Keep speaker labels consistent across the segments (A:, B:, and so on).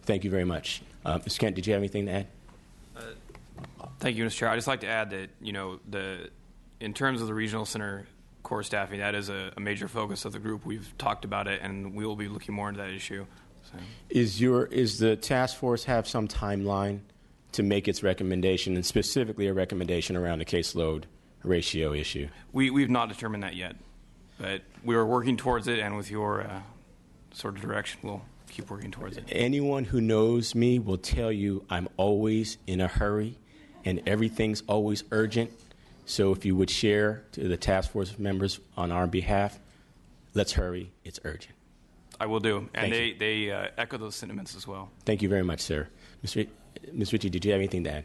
A: Thank you very much. Mr. Kent, did you have anything to add?
B: Thank you, Mr. Chair. I'd just like to add that, in terms of the regional center core staffing, that is a major focus of the group. We've talked about it, and we will be looking more into that issue. So. Is
A: the task force have some timeline to make its recommendation, and specifically a recommendation around the caseload ratio issue?
B: We've not determined that yet, but we are working towards it, and with your sort of direction, we'll keep working towards it.
A: Anyone who knows me will tell you I'm always in a hurry, and everything's always urgent. So if you would share to the task force members on our behalf, let's hurry, it's urgent.
B: I will do, and they echo those sentiments as well.
A: Thank you very much, sir. Ms. Ritchie, did you have anything to add?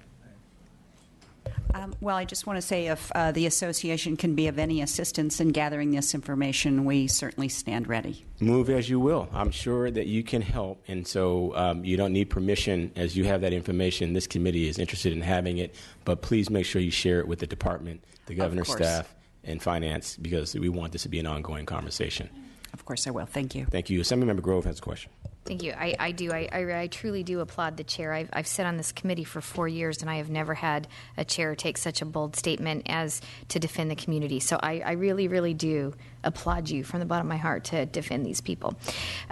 C: Well, I just want to say if the association can be of any assistance in gathering this information, we certainly stand ready.
A: Move as you will. I'm sure that you can help, and so you don't need permission as you have that information. This committee is interested in having it, but please make sure you share it with the department, the governor's staff, and finance, because we want this to be an ongoing conversation.
C: Of course I will. Thank you.
A: Thank you. Assemblymember Grove has a question.
D: Thank you. I do. I truly do applaud the chair. I've sat on this committee for 4 years, and I have never had a chair take such a bold statement as to defend the community. So I really, really do applaud you from the bottom of my heart to defend these people.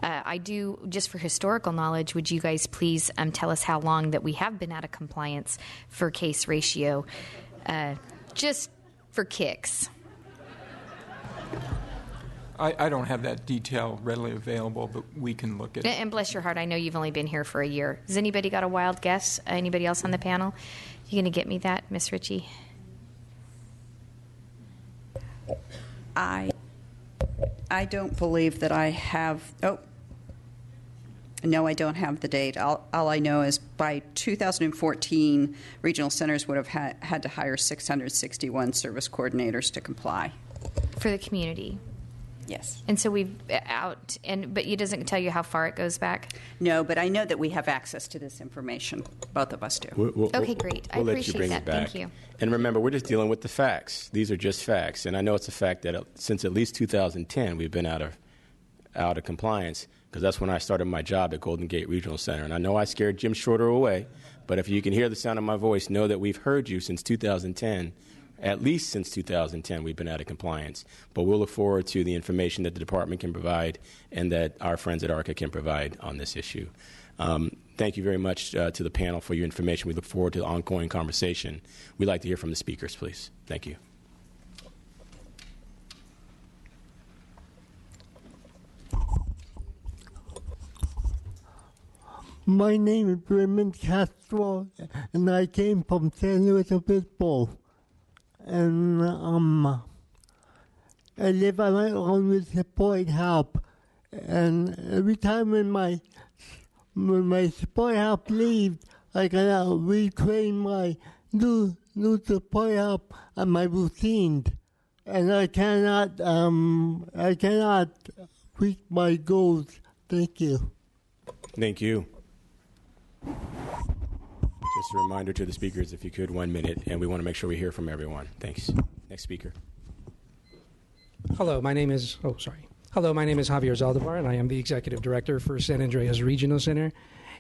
D: I do, just for historical knowledge, would you guys please tell us how long that we have been out of compliance for case ratio, just for kicks?
E: I don't have that detail readily available, but we can look at it.
D: And bless your heart, I know you've only been here for a year. Has anybody got a wild guess? Anybody else on the panel? You going to get me that, Miss Ritchie?
C: I don't believe that I have. Oh, no, I don't have the date. All I know is by 2014, regional centers would have had to hire 661 service coordinators to comply
D: for the community.
C: Yes.
D: And so we've but it doesn't tell you how far it goes back?
C: No, but I know that we have access to this information. Both of us do.
D: Okay, great. I appreciate that. Thank you.
A: And remember, we're just dealing with the facts. These are just facts. And I know it's a fact that since at least 2010, we've been out of compliance, because that's when I started my job at Golden Gate Regional Center. And I know I scared Jim Shorter away, but if you can hear the sound of my voice, know that we've heard you since 2010. At least since 2010, we've been out of compliance. But we'll look forward to the information that the department can provide and that our friends at ARCA can provide on this issue. Thank you very much to the panel for your information. We look forward to the ongoing conversation. We'd like to hear from the speakers, please. Thank you.
F: My name is Raymond Castro, and I came from San Luis Obispo. And I live on my own with support help. And every time when my support help leaves, I gotta retrain my new support help on my routine. And I cannot reach my goals. Thank you.
A: Thank you. Just a reminder to the speakers, if you could, 1 minute, and we want to make sure we hear from everyone. Thanks. Next speaker.
G: Hello, my name is Javier Zaldivar, and I am the Executive Director for San Andreas Regional Center.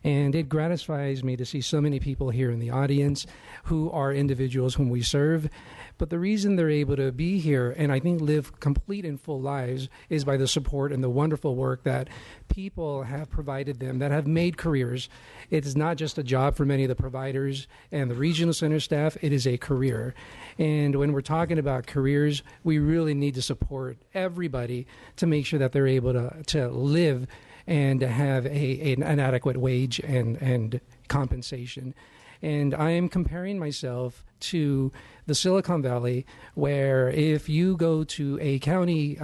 G: And it gratifies me to see so many people here in the audience who are individuals whom we serve. But the reason they're able to be here and I think live complete and full lives is by the support and the wonderful work that people have provided them that have made careers. It is not just a job for many of the providers and the regional center staff. It is a career. And when we're talking about careers, we really need to support everybody to make sure that they're able to live and to have an adequate wage and compensation. And I am comparing myself to the Silicon Valley, where if you go to a county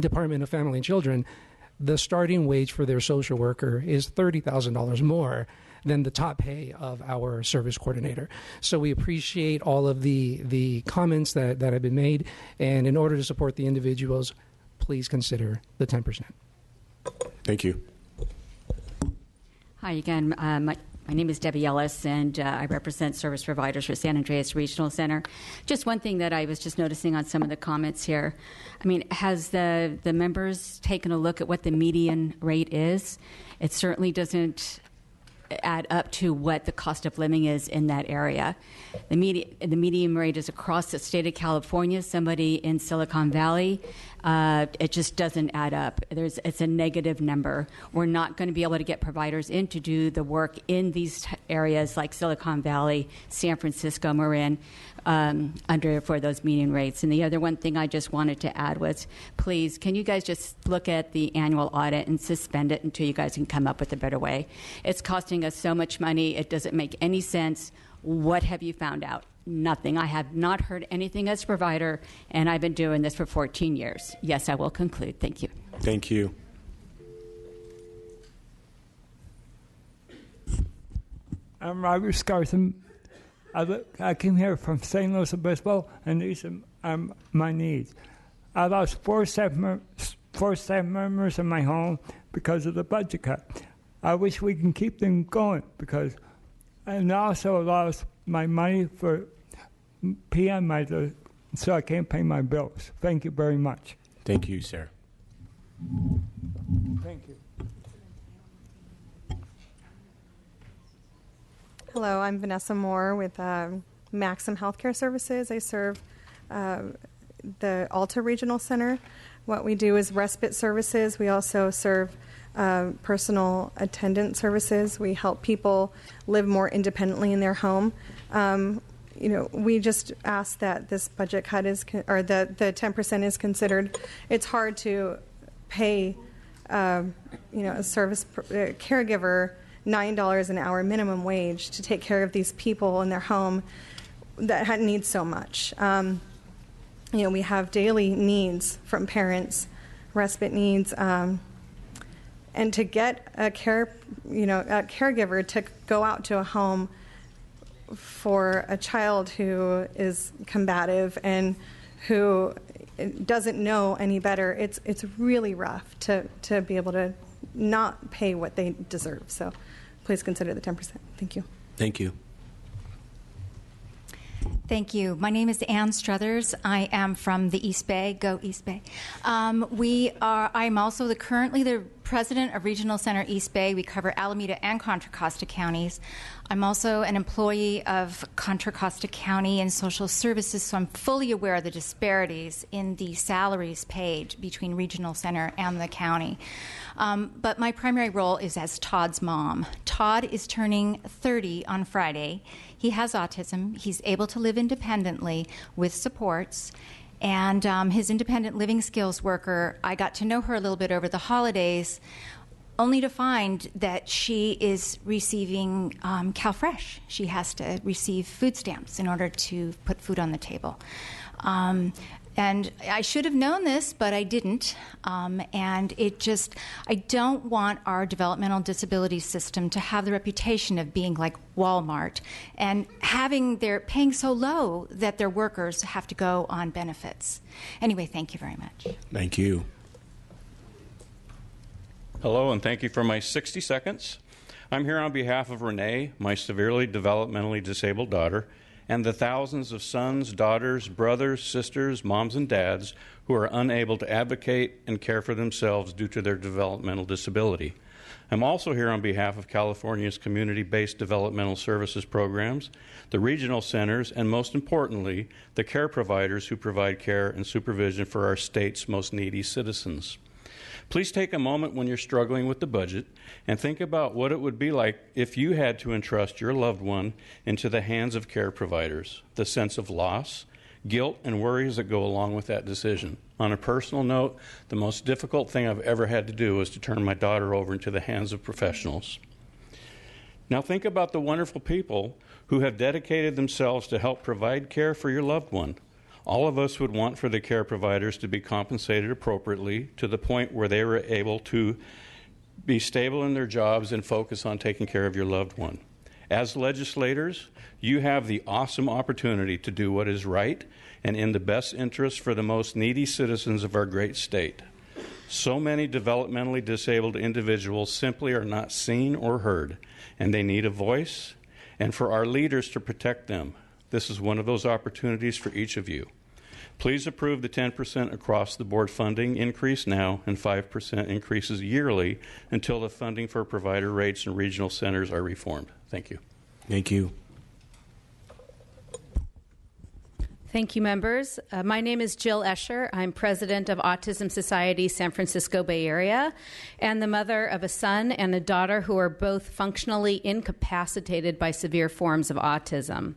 G: Department of Family and Children, the starting wage for their social worker is $30,000 more than the top pay of our service coordinator. So we appreciate all of the comments that have been made, and in order to support the individuals, please consider the 10%.
A: Thank you.
H: Hi again. My name is Debbie Ellis, and I represent service providers for San Andreas Regional Center. Just one thing that I was just noticing on some of the comments here. I mean, has the members taken a look at what the median rate is? It certainly doesn't add up to what the cost of living is in that area. The median rate is across the state of California. Somebody in Silicon Valley, it just doesn't add up. It's a negative number. We're not going to be able to get providers in to do the work in these areas like Silicon Valley, San Francisco, Marin, for those median rates. And the other one thing I just wanted to add was, please, can you guys just look at the annual audit and suspend it until you guys can come up with a better way? It's costing us so much money. It doesn't make any sense. What have you found out? Nothing. I have not heard anything as a provider, and I've been doing this for 14 years. Yes, I will conclude. Thank you.
A: Thank you.
I: I'm Robert Scartham. I came here from St. Louis Obispo, and these are my needs. I lost four staff members in my home because of the budget cut. I wish we can keep them going because I also lost my money for PM, so I can't pay my bills. Thank you very much.
A: Thank you, sir.
I: Thank you.
J: Hello, I'm Vanessa Moore with Maxim Healthcare Services. I serve the Alta Regional Center. What we do is respite services. We also serve personal attendant services. We help people live more independently in their home. We just ask that this budget cut or the 10% is considered. It's hard to pay, a service caregiver $9 an hour minimum wage to take care of these people in their home that need so much. We have daily needs from parents, respite needs, and to get a caregiver to go out to a home for a child who is combative and who doesn't know any better, it's really rough to be able to not pay what they deserve. So please consider the 10%. Thank you.
A: Thank you.
K: Thank you. My name is Ann Struthers. I am from the East Bay. Go East Bay. I'm also currently the president of Regional Center East Bay. We cover Alameda and Contra Costa counties. I'm also an employee of Contra Costa County and Social Services, so I'm fully aware of the disparities in the salaries paid between Regional Center and the county. But my primary role is as Todd's mom. Todd is turning 30 on Friday. He has autism. He's able to live independently with supports. And his independent living skills worker, I got to know her a little bit over the holidays, only to find that she is receiving CalFresh. She has to receive food stamps in order to put food on the table. And I should have known this, but I didn't. And I don't want our developmental disability system to have the reputation of being like Walmart and paying so low that their workers have to go on benefits. Anyway, thank you very much.
A: Thank you.
L: Hello, and thank you for my 60 seconds. I'm here on behalf of Renee, my severely developmentally disabled daughter, and the thousands of sons, daughters, brothers, sisters, moms, and dads who are unable to advocate and care for themselves due to their developmental disability. I'm also here on behalf of California's community-based developmental services programs, the regional centers, and most importantly, the care providers who provide care and supervision for our state's most needy citizens. Please take a moment when you're struggling with the budget and think about what it would be like if you had to entrust your loved one into the hands of care providers, the sense of loss, guilt, and worries that go along with that decision. On a personal note, the most difficult thing I've ever had to do was to turn my daughter over into the hands of professionals. Now think about the wonderful people who have dedicated themselves to help provide care for your loved one. All of us would want for the care providers to be compensated appropriately to the point where they were able to be stable in their jobs and focus on taking care of your loved one. As legislators, you have the awesome opportunity to do what is right and in the best interest for the most needy citizens of our great state. So many developmentally disabled individuals simply are not seen or heard, and they need a voice, and for our leaders to protect them. This is one of those opportunities for each of you. Please approve the 10% across-the-board funding increase now and 5% increases yearly until the funding for provider rates and regional centers are reformed. Thank you.
A: Thank you.
M: Thank you, members. My name is Jill Escher. I'm president of Autism Society San Francisco Bay Area and the mother of a son and a daughter who are both functionally incapacitated by severe forms of autism.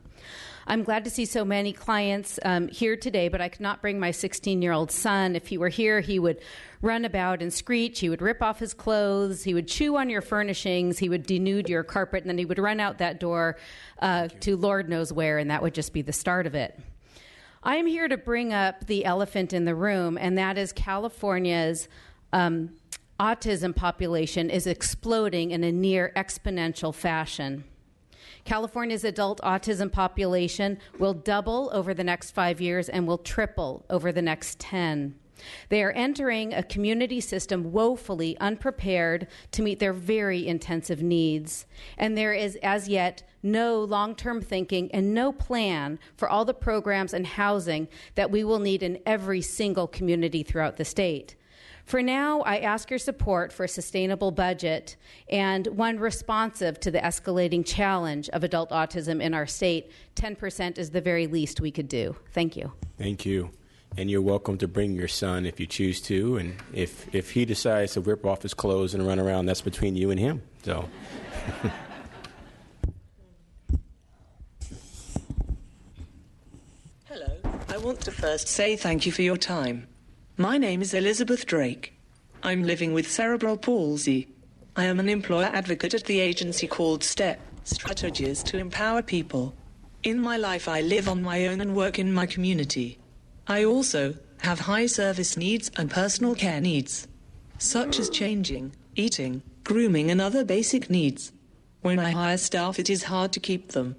M: I'm glad to see so many clients here today, but I could not bring my 16-year-old son. If he were here, he would run about and screech. He would rip off his clothes. He would chew on your furnishings. He would denude your carpet, and then he would run out that door to Lord knows where, and that would just be the start of it. I am here to bring up the elephant in the room, and that is California's autism population is exploding in a near exponential fashion. California's adult autism population will double over the next 5 years and will triple over the next 10. They are entering a community system woefully unprepared to meet their very intensive needs. And there is, as yet, no long-term thinking and no plan for all the programs and housing that we will need in every single community throughout the state. For now, I ask your support for a sustainable budget and one responsive to the escalating challenge of adult autism in our state. 10% is the very least we could do. Thank you.
A: Thank you. And you're welcome to bring your son if you choose to. And if he decides to rip off his clothes and run around, that's between you and him. So.
N: Hello. I want to first say thank you for your time. My name is Elizabeth Drake. I'm living with cerebral palsy. I am an employer advocate at the agency called STEP, Strategies to Empower People. In my life, I live on my own and work in my community. I also have high service needs and personal care needs, such as changing, eating, grooming, and other basic needs. When I hire staff, it is hard to keep them.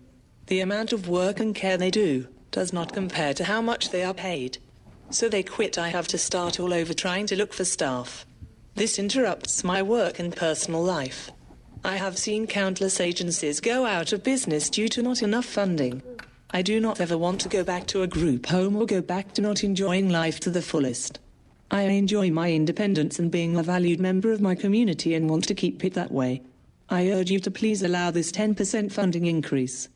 N: The amount of work and care they do does not compare to how much they are paid. So they quit. I have to start all over trying to look for staff. This interrupts my work and personal life. I have seen countless agencies go out of business due to not enough funding. I do not ever want to go back to a group home or go back to not enjoying life to the fullest. I enjoy my independence and being a valued member of my community and want to keep it that way. I urge you to please allow this 10% funding increase.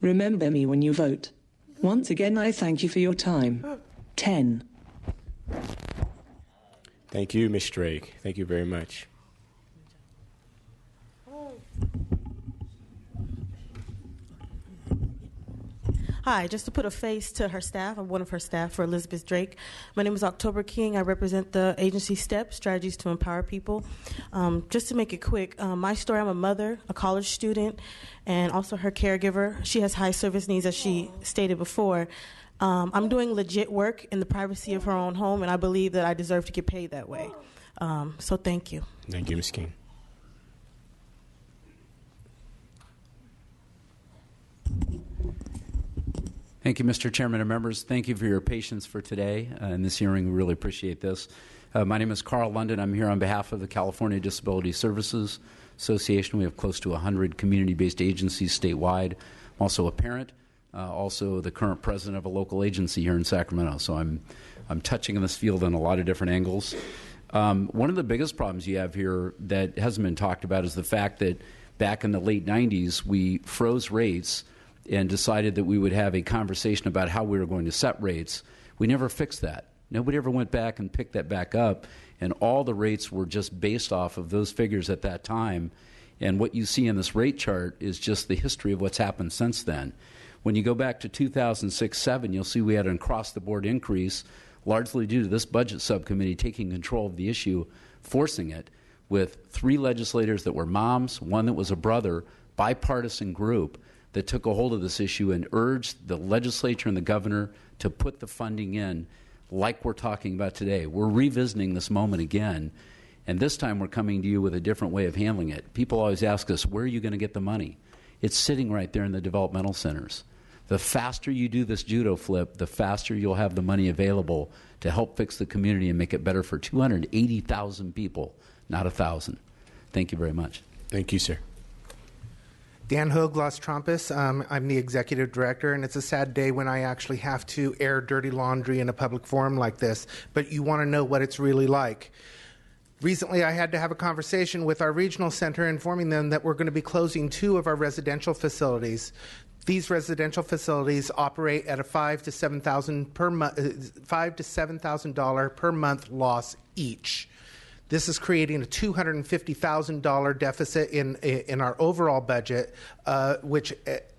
N: Remember me when you vote. Once again, I thank you for your time. 10.
A: Thank you, Ms. Drake. Thank you very much.
O: Hi, just to put a face to her staff, I'm one of her staff for Elizabeth Drake. My name is October King. I represent the agency STEP, Strategies to Empower People. Just to make it quick, my story, I'm a mother, a college student, and also her caregiver. She has high service needs, as she stated before. I'm doing legit work in the privacy of her own home, and I believe that I deserve to get paid that way. So thank you.
A: Thank you, Ms. King.
P: Thank you, Mr. Chairman and members. Thank you for your patience for today in this hearing. We really appreciate this. My name is Carl London. I'm here on behalf of the California Disability Services Association. We have close to 100 community-based agencies statewide. I'm also a parent, also the current president of a local agency here in Sacramento. So I'm touching in this field on a lot of different angles. One of the biggest problems you have here that hasn't been talked about is the fact that back in the late 90s, we froze rates and decided that we would have a conversation about how we were going to set rates. We never fixed that. Nobody ever went back and picked that back up, and all the rates were just based off of those figures at that time. And what you see in this rate chart is just the history of what's happened since then. When you go back to 2006-07, you'll see we had an across-the-board increase, largely due to this budget subcommittee taking control of the issue, forcing it, with 3 legislators that were moms, one that was a brother, bipartisan group, that took a hold of this issue and urged the legislature and the governor to put the funding in like we're talking about today. We're revisiting this moment again, and this time we're coming to you with a different way of handling it. People always ask us, where are you going to get the money? It's sitting right there in the developmental centers. The faster you do this judo flip, the faster you'll have the money available to help fix the community and make it better for 280,000 people, not 1,000. Thank you very much.
A: Thank you, sir.
Q: Dan Hoag, Los Trompas. I'm the executive director, and it's a sad day when I actually have to air dirty laundry in a public forum like this, but you want to know what it's really like. Recently, I had to have a conversation with our regional center informing them that we're going to be closing 2 of our residential facilities. These residential facilities operate at a $5,000 to $7,000 per month loss each. This is creating a $250,000 deficit in our overall budget, which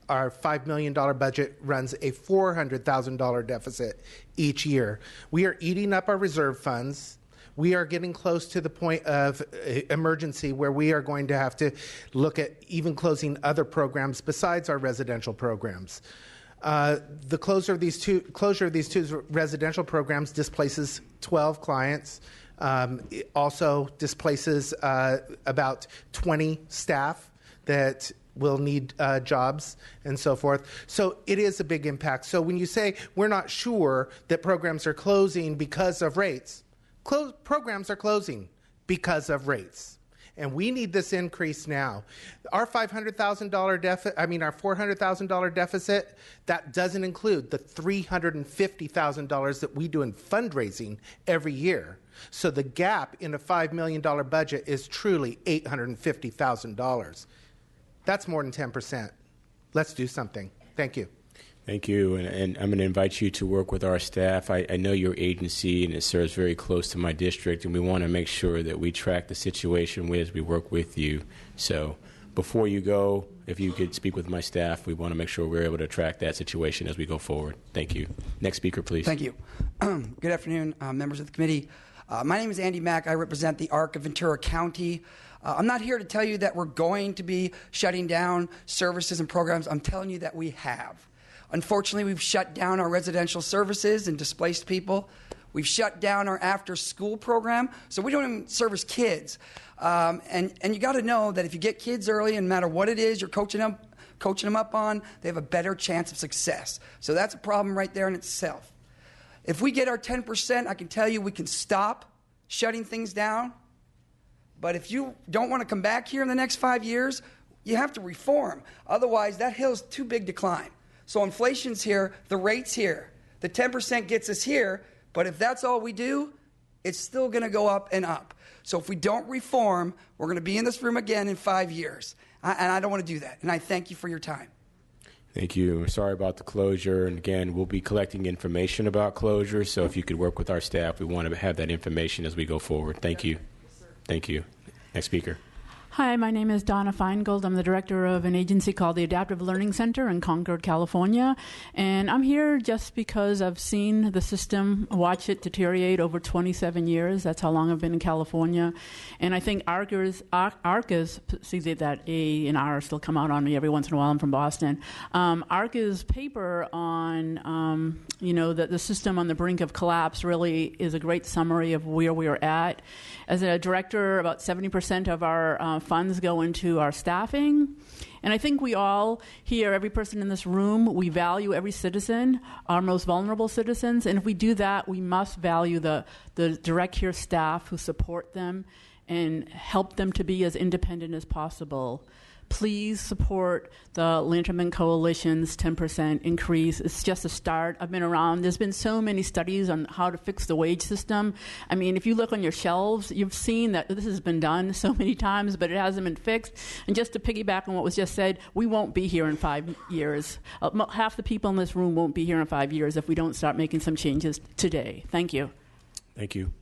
Q: our $5 million budget runs a $400,000 deficit each year. We are eating up our reserve funds. We are getting close to the point of emergency where we are going to have to look at even closing other programs besides our residential programs. The closure of these two residential programs displaces 12 clients. It also displaces about 20 staff that will need jobs and so forth. So it is a big impact. So when you say we're not sure that programs are closing because of rates, programs are closing because of rates. And we need this increase now. Our $500,000 deficit, our $400,000 deficit, that doesn't include the $350,000 that we do in fundraising every year. So the gap in a $5 million budget is truly $850,000. That's more than 10%. Let's do something. Thank you.
A: Thank you, and I'm going to invite you to work with our staff. I know your agency, and it serves very close to my district, and we want to make sure that we track the situation as we work with you. So before you go, if you could speak with my staff, we want to make sure we're able to track that situation as we go forward. Thank you. Next speaker, please.
R: Thank you. Good afternoon, members of the committee. My name is Andy Mack. I represent the ARC of Ventura County. I'm not here to tell you that we're going to be shutting down services and programs. I'm telling you that we have. Unfortunately, we've shut down our residential services and displaced people. We've shut down our after-school program, so we don't even service kids. And you got to know that if you get kids early, and no matter what it is you're coaching them up on, they have a better chance of success. So that's a problem right there in itself. If we get our 10%, I can tell you we can stop shutting things down. But if you don't want to come back here in the next 5 years, you have to reform. Otherwise, that hill's too big to climb. So inflation's here, the rate's here. The 10% gets us here, but if that's all we do, it's still going to go up and up. So if we don't reform, we're going to be in this room again in 5 years. And I don't want to do that. And I thank you for your time.
A: Thank you. Sorry about the closure. And again, we'll be collecting information about closure. So if you could work with our staff, we want to have that information as we go forward. Thank you. Thank you. Next speaker.
S: Hi, my name is Donna Feingold. I'm the director of an agency called the Adaptive Learning Center in Concord, California. And I'm here just because I've seen the system, watch it deteriorate over 27 years. That's how long I've been in California. And I think ARCA's, see that A and R still come out on me every once in a while. I'm from Boston. ARCA's paper on, that the system on the brink of collapse really is a great summary of where we are at. As a director, about 70% of our funds go into our staffing. And I think we all here, every person in this room, we value every citizen, our most vulnerable citizens. And if we do that, we must value the direct care staff who support them and help them to be as independent as possible. Please support the Lanterman Coalition's 10% increase. It's just a start. I've been around. There's been so many studies on how to fix the wage system. I mean, if you look on your shelves, you've seen that this has been done so many times, but it hasn't been fixed. And just to piggyback on what was just said, we won't be here in 5 years. Half the people in this room won't be here in 5 years if we don't start making some changes today. Thank you.
A: Thank you.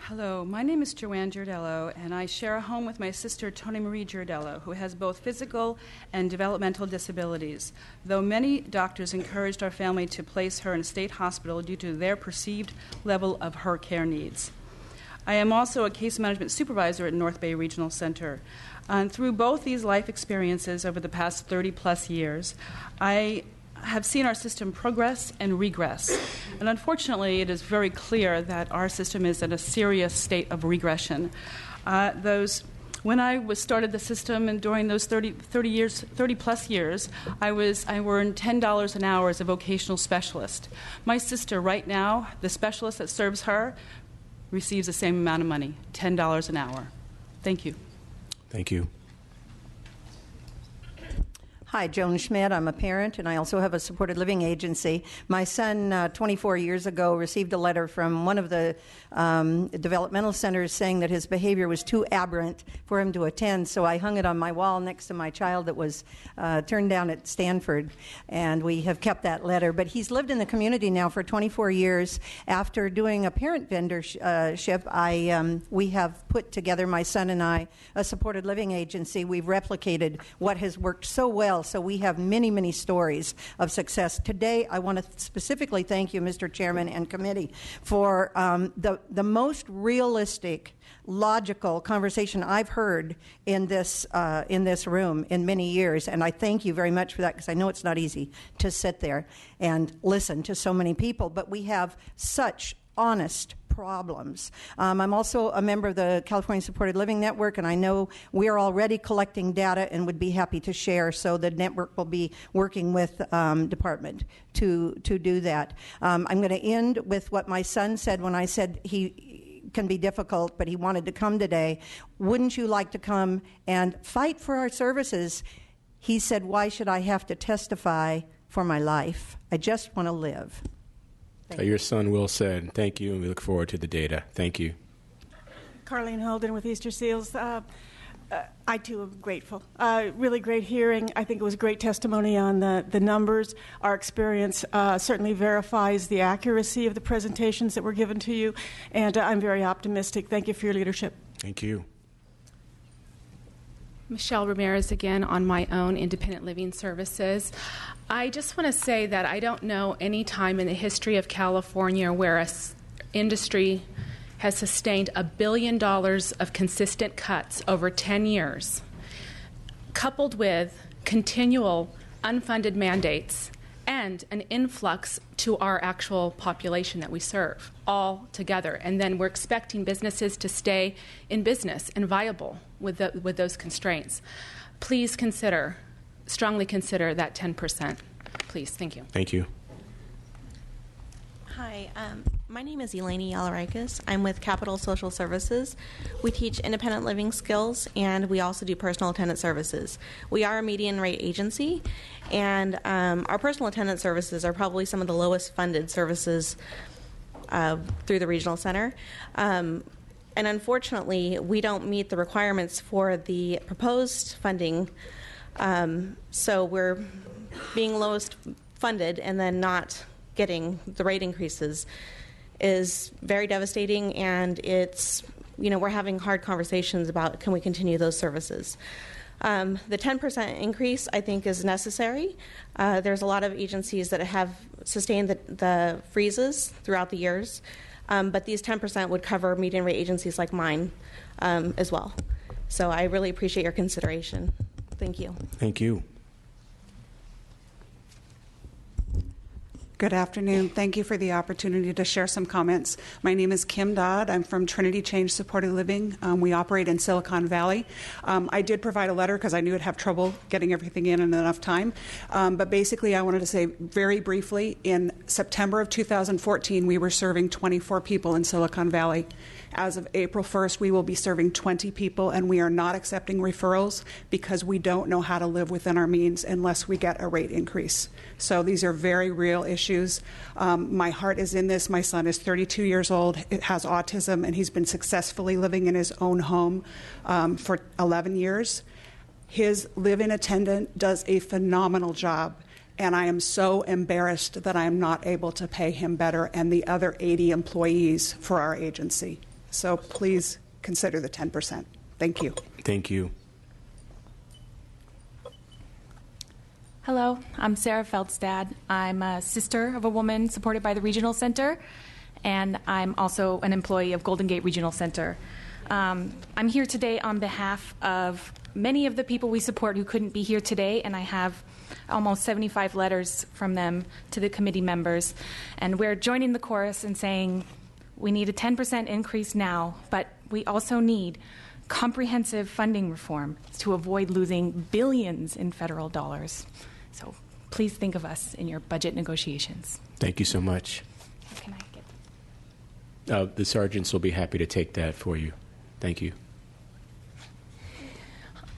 T: Hello, my name is Joanne Giardello, and I share a home with my sister Toni Marie Giardello, who has both physical and developmental disabilities. Though many doctors encouraged our family to place her in a state hospital due to their perceived level of her care needs. I am also a case management supervisor at North Bay Regional Center. And through both these life experiences over the past 30-plus years, I have seen our system progress and regress. And unfortunately, it is very clear that our system is in a serious state of regression. When I started the system, and during those 30-plus years, I earned $10 an hour as a vocational specialist. My sister right now, the specialist that serves her, receives the same amount of money, $10 an hour. Thank you.
A: Thank you.
U: Hi, Joan Schmidt. I'm a parent, and I also have a supported living agency. My son, 24 years ago, received a letter from one of the developmental centers saying that his behavior was too aberrant for him to attend, so I hung it on my wall next to my child that was turned down at Stanford, and we have kept that letter. But he's lived in the community now for 24 years. After doing a parent vendorship, we have put together, my son and I, a supported living agency. We've replicated what has worked so well. So we have many, many stories of success. Today, I want to specifically thank you, Mr. Chairman and committee, for the most realistic, logical conversation I've heard in this room in many years. And I thank you very much for that, because I know it's not easy to sit there and listen to so many people. But we have such honest problems. I'm also a member of the California Supported Living Network, and I know we are already collecting data and would be happy to share, so the network will be working with department to do that. I'm going to end with what my son said when I said he can be difficult, but he wanted to come today. Wouldn't you like to come and fight for our services? He said, why should I have to testify for my life? I just want to live.
A: Your son Will said, thank you, and we look forward to the data. Thank you.
V: Carlene Holden with Easter Seals. I, too, am grateful. Really great hearing. I think it was great testimony on the numbers. Our experience certainly verifies the accuracy of the presentations that were given to you, and I'm very optimistic. Thank you for your leadership.
A: Thank you.
W: Michelle Ramirez again on my own independent living services. I just want to say that I don't know any time in the history of California where an industry has sustained $1 billion of consistent cuts over 10 years, coupled with continual unfunded mandates and an influx to our actual population that we serve all together. And then we're expecting businesses to stay in business and viable with those constraints. Please strongly consider that 10%. Please. Thank you.
A: Thank you.
X: Hi, my name is Eleni Yalarikis. I'm with Capital Social Services. We teach independent living skills, and we also do personal attendant services. We are a median rate agency, and our personal attendant services are probably some of the lowest funded services through the regional center. And unfortunately, we don't meet the requirements for the proposed funding, so we're being lowest funded and then not getting the rate increases is very devastating, and it's, we're having hard conversations about can we continue those services. The 10% increase, I think, is necessary. There's a lot of agencies that have sustained the freezes throughout the years, but these 10% would cover median rate agencies like mine as well. So I really appreciate your consideration. Thank you.
A: Thank you.
Y: Good afternoon. Thank you for the opportunity to share some comments. My name is Kim Dodd. I'm from Trinity Change Supported Living. We operate in Silicon Valley. I did provide a letter because I knew I'd have trouble getting everything in enough time. But basically, I wanted to say very briefly, in September of 2014, we were serving 24 people in Silicon Valley. As of April 1st, we will be serving 20 people, and we are not accepting referrals because we don't know how to live within our means unless we get a rate increase. So these are very real issues. My heart is in this. My son is 32 years old, has autism, and he's been successfully living in his own home for 11 years. His live-in attendant does a phenomenal job, and I am so embarrassed that I am not able to pay him better and the other 80 employees for our agency. So please consider the 10%. Thank you.
A: Thank you.
Z: Hello, I'm Sarah Feldstad. I'm a sister of a woman supported by the Regional Center, and I'm also an employee of Golden Gate Regional Center. I'm here today on behalf of many of the people we support who couldn't be here today, and I have almost 75 letters from them to the committee members. And we're joining the chorus and saying we need a 10% increase now, but we also need comprehensive funding reform to avoid losing billions in federal dollars. So please think of us in your budget negotiations.
A: Thank you so much.
Z: Can I get...
A: The sergeants will be happy to take that for you. Thank you.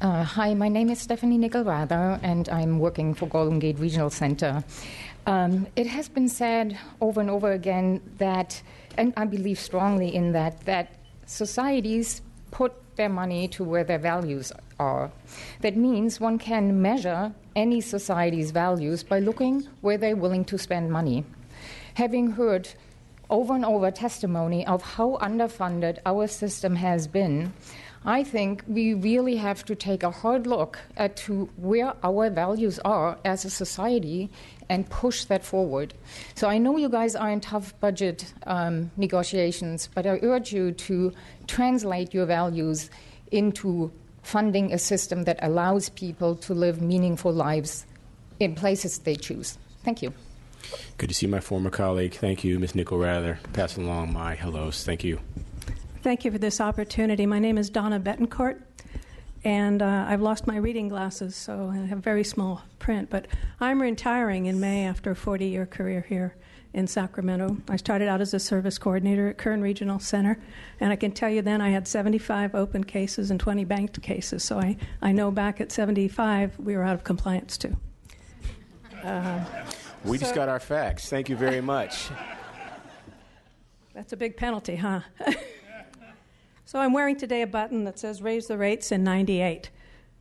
B: Hi, my name is Stephanie Nickel-Rather, and I'm working for Golden Gate Regional Center. It has been said over and over again that, and I believe strongly in that societies put their money to where their values are. That means one can measure any society's values by looking where they're willing to spend money. Having heard over and over testimony of how underfunded our system has been, I think we really have to take a hard look at where our values are as a society and push that forward. So I know you guys are in tough budget negotiations, but I urge you to translate your values into funding a system that allows people to live meaningful lives in places they choose. Thank you.
A: Good to see my former colleague. Thank you, Ms. Nickel-Rather. Passing along my hellos. Thank you.
C: Thank you for this opportunity. My name is Donna Betancourt, and I've lost my reading glasses, so I have very small print. But I'm retiring in May after a 40-year career here in Sacramento. I started out as a service coordinator at Kern Regional Center, and I can tell you then I had 75 open cases and 20 banked cases. So I know back at 75 we were out of compliance too.
A: We just got our facts. Thank you very much.
C: That's a big penalty, huh? So I'm wearing today a button that says raise the rates in 98.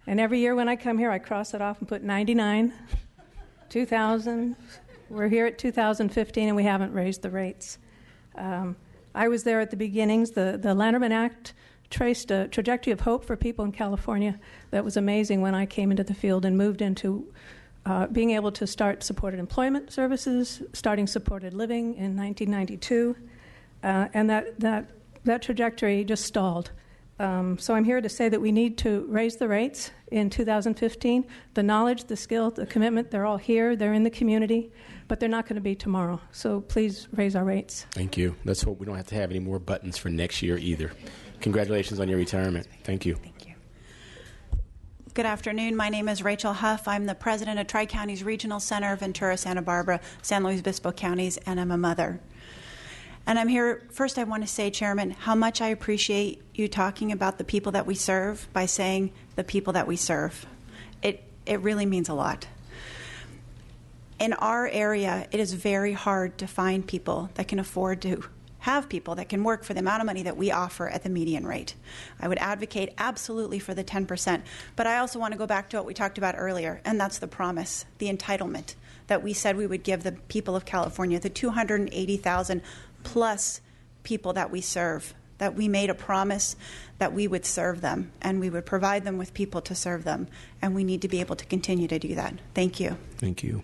C: And every year when I come here, I cross it off and put 99, 2000. We're here at 2015, and we haven't raised the rates. I was there at the beginnings. The Lanterman Act traced a trajectory of hope for people in California that was amazing when I came into the field and moved into being able to start supported employment services, starting supported living in 1992, and that trajectory just stalled. So I'm here to say that we need to raise the rates in 2015. The knowledge, the skill, the commitment, they're all here. They're in the community, but they're not going to be tomorrow. So please raise our rates.
A: Thank you. Let's hope we don't have to have any more buttons for next year either. Congratulations on your retirement. Thank you.
D: Thank you. Good afternoon. My name is Rachel Huff. I'm the president of Tri-Counties Regional Center, Ventura, Santa Barbara, San Luis Obispo counties, and I'm a mother. And I'm here, first I want to say, Chairman, how much I appreciate you talking about the people that we serve by saying the people that we serve. It really means a lot. In our area, it is very hard to find people that can afford to have people that can work for the amount of money that we offer at the median rate. I would advocate absolutely for the 10%, but I also want to go back to what we talked about earlier, and that's the promise, the entitlement that we said we would give the people of California, the 280,000 plus people that we serve, that we made a promise that we would serve them and we would provide them with people to serve them, and we need to be able to continue to do that. Thank you.
A: Thank you.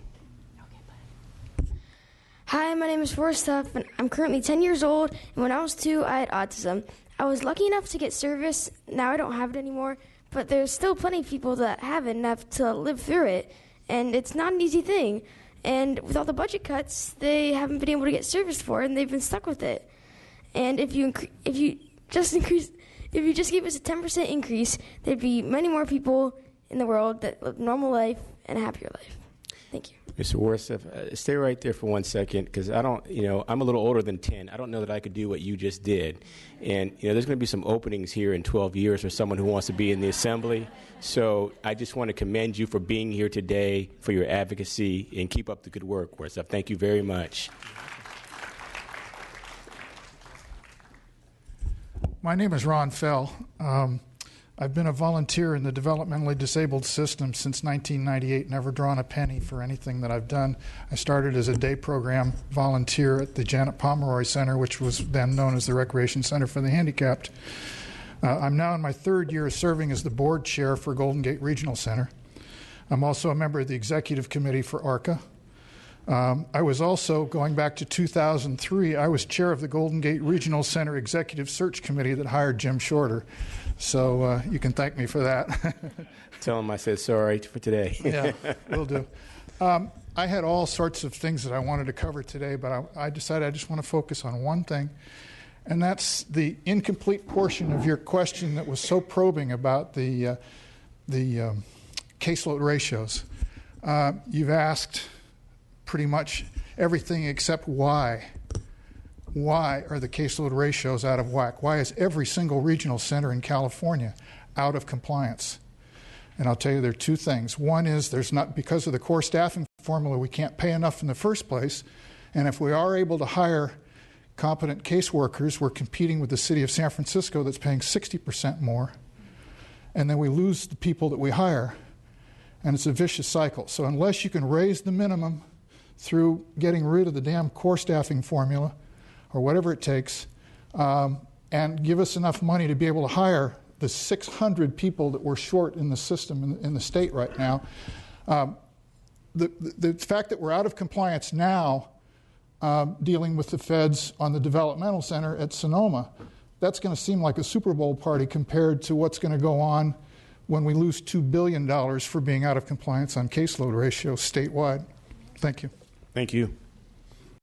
E: Hi, my name is Forrest Huff, and I'm currently 10 years old, and when I was 2, I had autism. I was lucky enough to get service. Now I don't have it anymore, but there's still plenty of people that have it and have to live through it, and it's not an easy thing. And with all the budget cuts, they haven't been able to get service for it, and they've been stuck with it. And if you just gave us a 10% increase, there'd be many more people in the world that live a normal life and a happier life. Thank you.
A: Mr. Warsef, stay right there for 1 second, because I'm a little older than 10. I don't know that I could do what you just did. And, there's going to be some openings here in 12 years for someone who wants to be in the assembly. So I just want to commend you for being here today, for your advocacy, and keep up the good work, Warsef. Thank you very much.
F: My name is Ron Fell. I've been a volunteer in the developmentally disabled system since 1998, never drawn a penny for anything that I've done. I started as a day program volunteer at the Janet Pomeroy Center, which was then known as the Recreation Center for the Handicapped. I'm now in my 3rd year of serving as the board chair for Golden Gate Regional Center. I'm also a member of the executive committee for ARCA. I was also, going back to 2003, I was chair of the Golden Gate Regional Center Executive Search Committee that hired Jim Shorter. So you can thank me for that.
A: Tell him I said sorry for today.
F: Yeah, will do. I had all sorts of things that I wanted to cover today, but I decided I just want to focus on one thing, and that's the incomplete portion of your question that was so probing about the caseload ratios. You've asked pretty much everything except why. Why are the caseload ratios out of whack? Why is every single regional center in California out of compliance? And I'll tell you there are two things. One is because of the core staffing formula, we can't pay enough in the first place. And if we are able to hire competent caseworkers, we're competing with the city of San Francisco that's paying 60% more. And then we lose the people that we hire. And it's a vicious cycle. So unless you can raise the minimum through getting rid of the damn core staffing formula or whatever it takes, and give us enough money to be able to hire the 600 people that we're short in the system in the state right now. The fact that we're out of compliance now dealing with the feds on the developmental center at Sonoma, that's going to seem like a Super Bowl party compared to what's going to go on when we lose $2 billion for being out of compliance on caseload ratios statewide. Thank you.
A: Thank you.